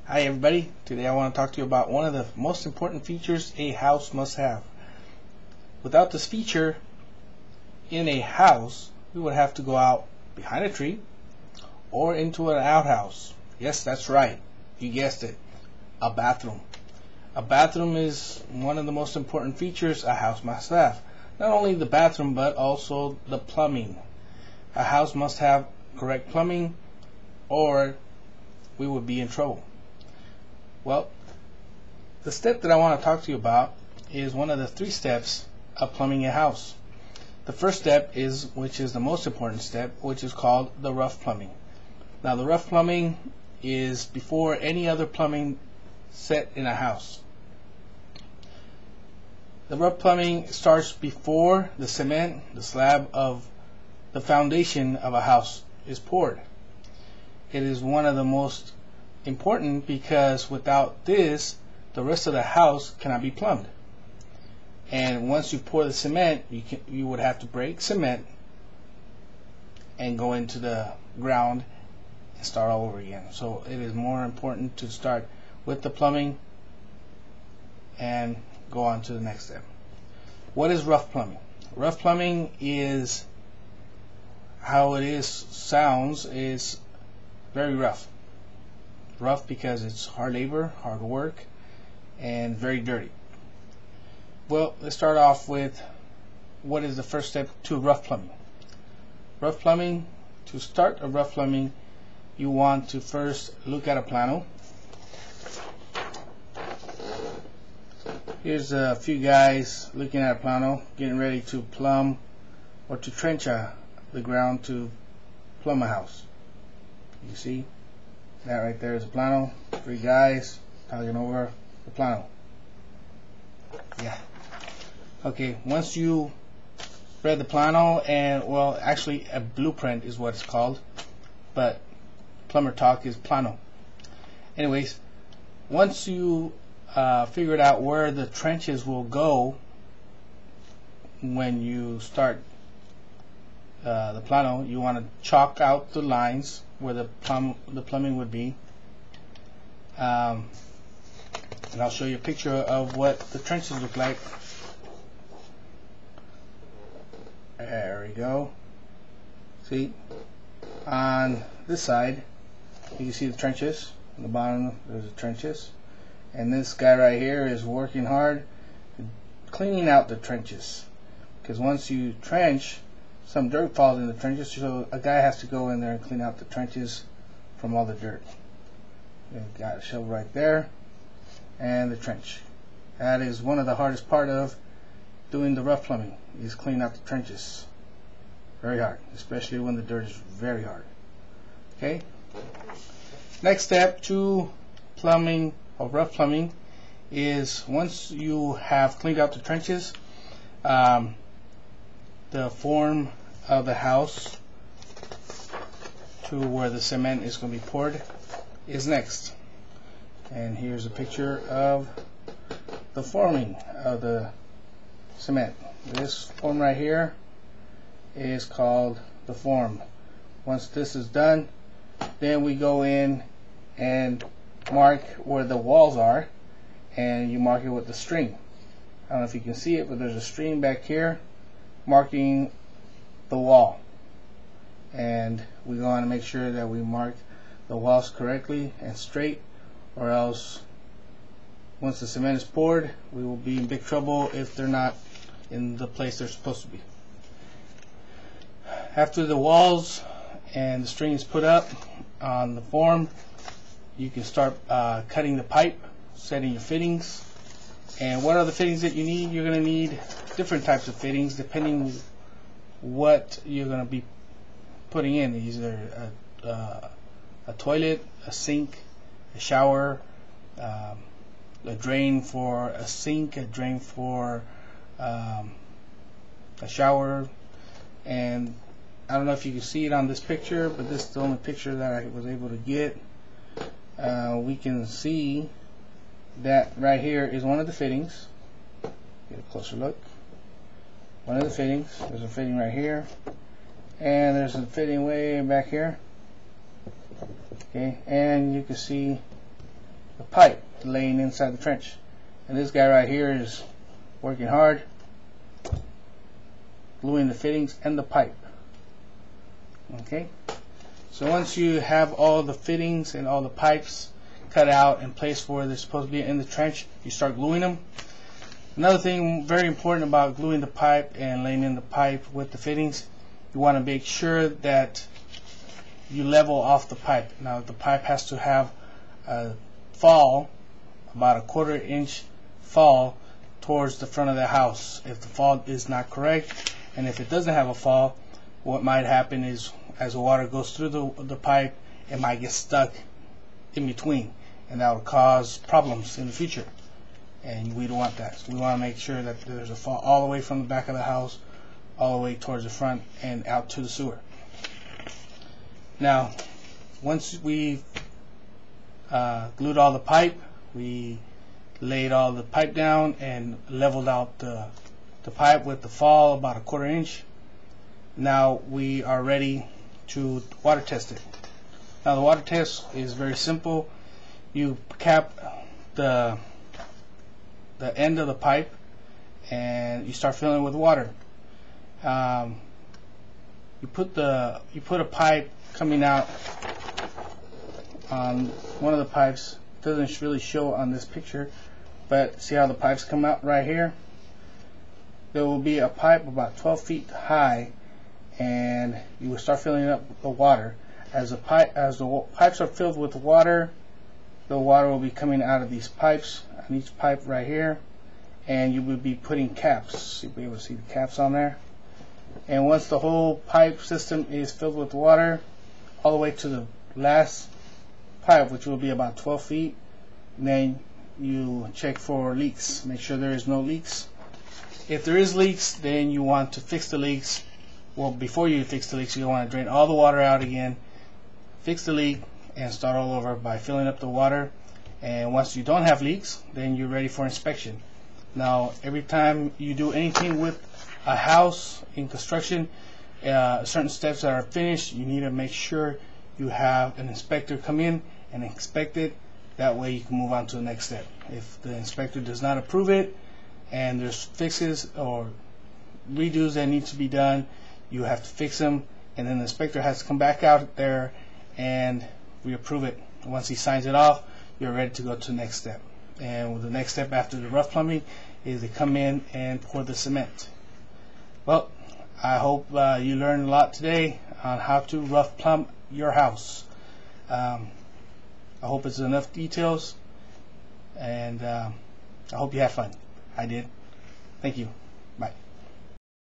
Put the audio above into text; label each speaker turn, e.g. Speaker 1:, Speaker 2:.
Speaker 1: Hi everybody, today I want to talk to you about one of the most important features a house must have. Without this feature in a house, we would have to go out behind a tree or into an outhouse. Yes, that's right, you guessed it, a bathroom. A bathroom is one of the most important features a house must have. Not only the bathroom but also the plumbing. A house must have correct plumbing or we would be in trouble. Well, the step that I want to talk to you about is one of the 3 steps of plumbing a house. The first step is, which is the most important step, which is called the rough plumbing. Now the rough plumbing is before any other plumbing set in a house. The rough plumbing starts before the cement, the slab of the foundation of a house is poured. It is one of the most important because without this, the rest of the house cannot be plumbed. And once you pour the cement, you would have to break cement and go into the ground and start all over again. So it is more important to start with the plumbing and go on to the next step. What is rough plumbing? Rough plumbing is how it sounds is very rough. Rough because it's hard labor, hard work, and very dirty. Well, let's start off with what is the first step to rough plumbing. Rough plumbing, to start a rough plumbing, you want to first look at a plano. Here's a few guys looking at a plano, getting ready to plumb or to trench the ground to plumb a house. You see? That right there is a plano. 3 guys talking over the plano. Yeah. Okay, once you read the plano, and well, actually a blueprint is what it's called, but plumber talk is plano. Anyways, once you figured out where the trenches will go when you start the plano, you want to chalk out the lines where the plumbing would be, and I'll show you a picture of what the trenches look like. There we go. See, on this side you can see the trenches. On the bottom there's the trenches, and this guy right here is working hard cleaning out the trenches, because once you trench, some dirt falls in the trenches, so a guy has to go in there and clean out the trenches from all the dirt. You've got a shovel right there and the trench. That is one of the hardest part of doing the rough plumbing, is cleaning out the trenches. Very hard, especially when the dirt is very hard. Okay. Next step to plumbing or rough plumbing is, once you have cleaned out the trenches, the form of the house to where the cement is going to be poured is next. And here's a picture of the forming of the cement. This form right here is called the form. Once this is done, then we go in and mark where the walls are, and you mark it with the string. I don't know if you can see it, but there's a string back here marking the wall, and we want to make sure that we mark the walls correctly and straight, or else once the cement is poured, we will be in big trouble if they're not in the place they're supposed to be. After the walls and the string is put up on the form, you can start cutting the pipe, setting your fittings. And what are the fittings that you need? You're going to need different types of fittings depending what you're going to be putting in. Either a toilet, a sink, a shower, a drain for a sink, a drain for a shower. And I don't know if you can see it on this picture, but this is the only picture that I was able to get. We can see that right here is one of the fittings. Get a closer look. One of the fittings. There's a fitting right here, and there's a fitting way back here. Okay, and you can see the pipe laying inside the trench. And this guy right here is working hard, gluing the fittings and the pipe. Okay, so once you have all the fittings and all the pipes cut out and placed where they're supposed to be in the trench, you start gluing them. Another thing very important about gluing the pipe and laying in the pipe with the fittings, you want to make sure that you level off the pipe. Now the pipe has to have a fall, about a 1/4 inch fall towards the front of the house. If the fall is not correct, and if it doesn't have a fall, what might happen is as the water goes through the pipe, it might get stuck in between, and that will cause problems in the future, and we don't want that. So we want to make sure that there's a fall all the way from the back of the house all the way towards the front and out to the sewer. Now once we've glued all the pipe, we laid all the pipe down and leveled out the pipe with the fall about a 1/4 inch. Now we are ready to water test it. Now the water test is very simple. You cap the end of the pipe and you start filling it with water. You put a pipe coming out on one of the pipes. It doesn't really show on this picture, but see how the pipes come out right here? There will be a pipe about 12 feet high, and you will start filling up the water. As the pipes are filled with water, the water will be coming out of these pipes, on each pipe right here, and you will be putting caps. You'll be able to see the caps on there. And once the whole pipe system is filled with water, all the way to the last pipe, which will be about 12 feet, then you check for leaks. Make sure there is no leaks. If there is leaks, then you want to fix the leaks. Well, before you fix the leaks, you want to drain all the water out again, fix the leak, and start all over by filling up the water. And once you don't have leaks, then you're ready for inspection. Now every time you do anything with a house in construction, certain steps that are finished, you need to make sure you have an inspector come in and inspect it. That way you can move on to the next step. If the inspector does not approve it and there's fixes or redos that need to be done, you have to fix them, and then the inspector has to come back out there and reapprove it. Once he signs it off, you're ready to go to the next step. And the next step after the rough plumbing is to come in and pour the cement. Well, I hope you learned a lot today on how to rough plumb your house. I hope it's enough details, and I hope you had fun. I did. Thank you. Bye.